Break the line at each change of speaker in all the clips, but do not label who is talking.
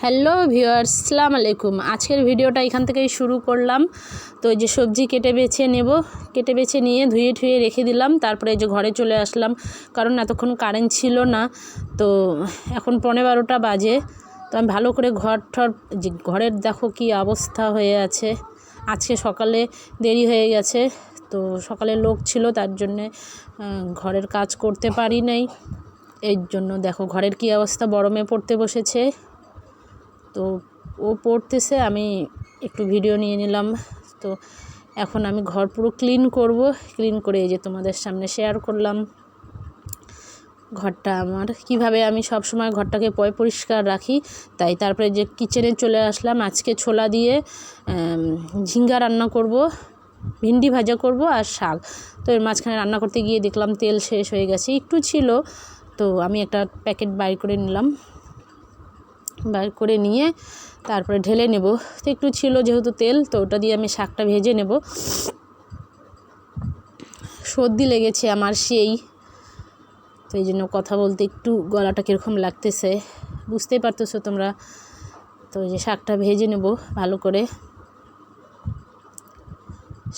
Hello viewers, আসসালামু আলাইকুম। আজকের ভিডিওটা এখান থেকেই শুরু করলাম। তো এই যে সবজি কেটে বেছে নিয়ে ধুয়ে ঠুয়ে রেখে দিলাম। তারপরে এই যে ঘরে চলে আসলাম, কারণ এতক্ষণ কারেন্ট ছিল না। তো এখন 11:15 বাজে। তো আমি ভালো করে ঘরের দেখো কি অবস্থা হয়ে আছে। আজকে সকালে দেরি হয়ে গেছে, তো সকালে লোক ছিল, তার জন্যে ঘরের কাজ করতে পারি নাই। এই জন্য দেখো ঘরের কি অবস্থা। বড় মেয়ে পড়তে বসেছে, তো ও পড়তেছে, আমি একটু ভিডিও নিয়ে নিলাম। তো এখন আমি ঘর পুরো ক্লিন করে এই যে তোমাদের সামনে শেয়ার করলাম ঘরটা আমার কিভাবে আমি সব সময় ঘরটাকে পরিষ্কার রাখি। তারপরে যে কিচেনে চলে আসলাম। আজকে ছোলা দিয়ে ঝিঙ্গা রান্না করব, ভিন্ডি ভাজা করব আর শাক। তো এর মাঝখানে রান্না করতে গিয়ে দেখলাম তেল শেষ হয়ে গেছে, একটু ছিল। তো আমি একটা প্যাকেট বাইর করে নিয়ে তারপরে ঢেলে নেব। তো একটু ছিল যেহেতু তেল, তো ওটা দিয়ে আমি শাকটা ভেজে নেব। সর্দি লেগেছে আমার সেই, তো এই জন্য কথা বলতে একটু গলাটা কীরকম লাগতেছে, বুঝতেই পারতেছো তোমরা। তো এই যে শাকটা ভেজে নেব ভালো করে।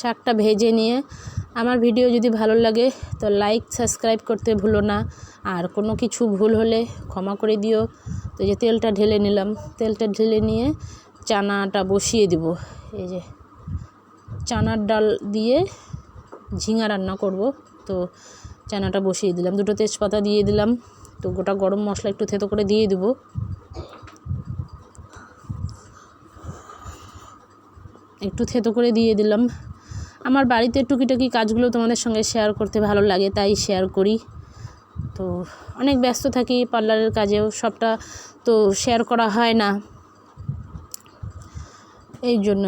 শাকটা ভেজে নিয়ে আমার ভিডিও যদি ভালো লাগে তো লাইক সাবস্ক্রাইব করতে ভুলো না, আর কোনো কিছু ভুল হলে ক্ষমা করে দিও। তো এই যে তেলটা ঢেলে নিলাম, তেলটা ঢেলে নিয়ে চানাটা বসিয়ে দিব। এই যে চানার ডাল দিয়ে ঝিঙা রান্না করব। তো চানাটা বসিয়ে দিলাম, দুটো তেজপাতা দিয়ে দিলাম। তো গোটা গরম মশলা একটু থেতো করে দিয়ে দেবো। আমার বাড়িতে টুকিটাকি কাজগুলো তোমাদের সঙ্গে শেয়ার করতে ভালো লাগে, তাই শেয়ার করি। তো অনেক ব্যস্ত থাকি পার্লারের কাজেও, সবটা তো শেয়ার করা হয় না। এই জন্য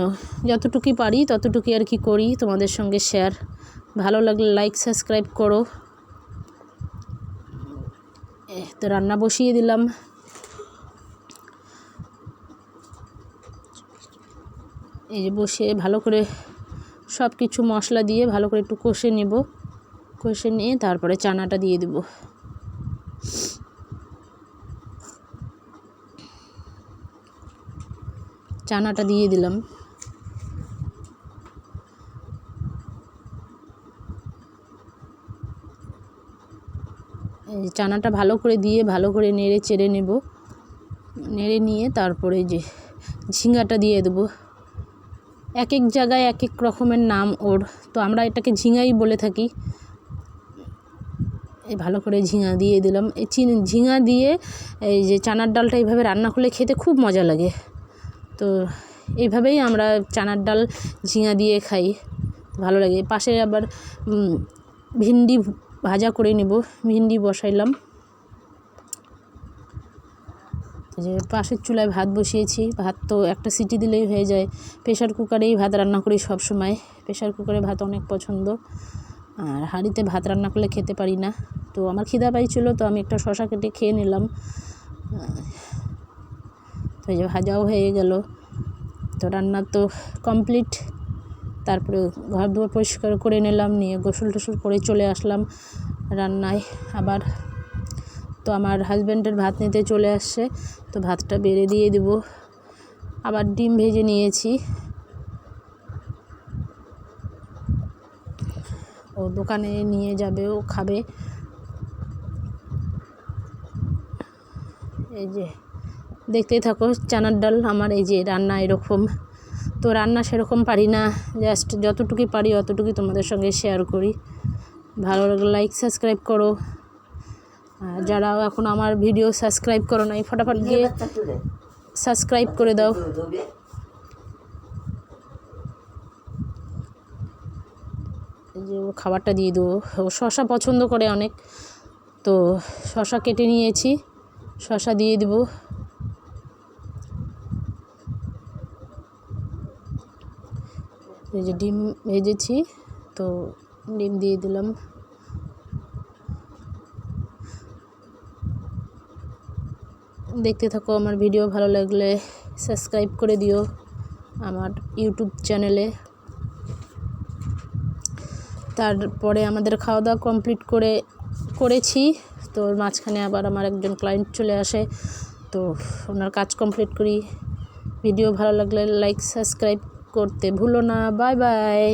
যতটুকুই পারি ততটুকুই আর কি করি তোমাদের সঙ্গে শেয়ার। ভালো লাগলে লাইক সাবস্ক্রাইব করো। তো রান্না বসিয়ে দিলাম। এই যে বসিয়ে ভালো করে সব কিছু মশলা দিয়ে ভালো করে একটু কষে নিয়ে তারপরে চানাটা দিয়ে দেব। চানাটা দিয়ে দিলাম। এই চানাটা ভালো করে নেড়ে নিয়ে তারপরে যে ঝিঙ্গাটা দিয়ে দেবো। এক এক জায়গায় এক এক রকমের নাম ওর, তো আমরা এটাকে ঝিঙাই বলে থাকি। এই ভালো করে ঝিঙা দিয়ে দিলাম। এই ঝিঙা দিয়ে এই যে চানার ডালটা এইভাবে রান্না করলে খেতে খুব মজা লাগে। তো এইভাবেই আমরা চানার ডাল ঝিঙা দিয়ে খাই, ভালো লাগে। পাশে আবার ভিন্ডি ভাজা করে নেব, ভিন্ডি বসাইলাম। যে পাশের চুলায় ভাত বসিয়েছি, ভাত তো একটা সিটি দিলেই হয়ে যায়। প্রেশার কুকারেই ভাত রান্না করি সব সময়, প্রেশার কুকারে ভাত অনেক পছন্দ। আর হাঁড়িতে ভাত রান্না করলে খেতে পারি না। তো আমার খিদা পাইছিল, তো আমি একটা শশা কেটে খেয়ে নিলাম। তো এই যে ভাজাও হয়ে গেল। তো রান্না তো কমপ্লিট। তারপরে ঘর দুয়ার পরিষ্কার করে নিলাম, নিয়ে গোসল টোসল করে চলে আসলাম রান্নায় আবার। তো আমার হাজব্যান্ডের ভাত নিতে চলে আসছে, তো ভাতটা বেড়ে দিয়ে দেব। আবার ডিম ভেজে নিয়েছি, ও দোকানে নিয়ে যাবে, ও খাবে। এই যে দেখতেই থাকো চানার ডাল আমার। এই যে রান্না এরকম, তো রান্না সেরকম পারি না, জাস্ট যতটুকুই পারি অতটুকুই তোমাদের সঙ্গে শেয়ার করি। ভালো লাগলে লাইক সাবস্ক্রাইব করো। যারা এখন আমার ভিডিও সাবস্ক্রাইব করো নাই, ফটাফট গিয়ে সাবস্ক্রাইব করে দাও। এই যে ও খাবারটা দিয়ে দেবো, ও শশা পছন্দ করে অনেক, তো শশা কেটে নিয়েছি, শশা দিয়ে দেব। এই যে ডিম ভেজেছি, তো ডিম দিয়ে দিলাম। দেখতে থাকো আমার ভিডিও, ভালো লাগলে সাবস্ক্রাইব করে দিও আমার ইউটিউব চ্যানেলে। তারপরে আমাদের খাওয়া দাওয়া কমপ্লিট করেছি। তো মাঝখানে আবার আমার একজন ক্লায়েন্ট চলে আসে, তো ওনার কাজ কমপ্লিট করি। ভিডিও ভালো লাগলে লাইক সাবস্ক্রাইব করতে ভুলো না। Bye bye.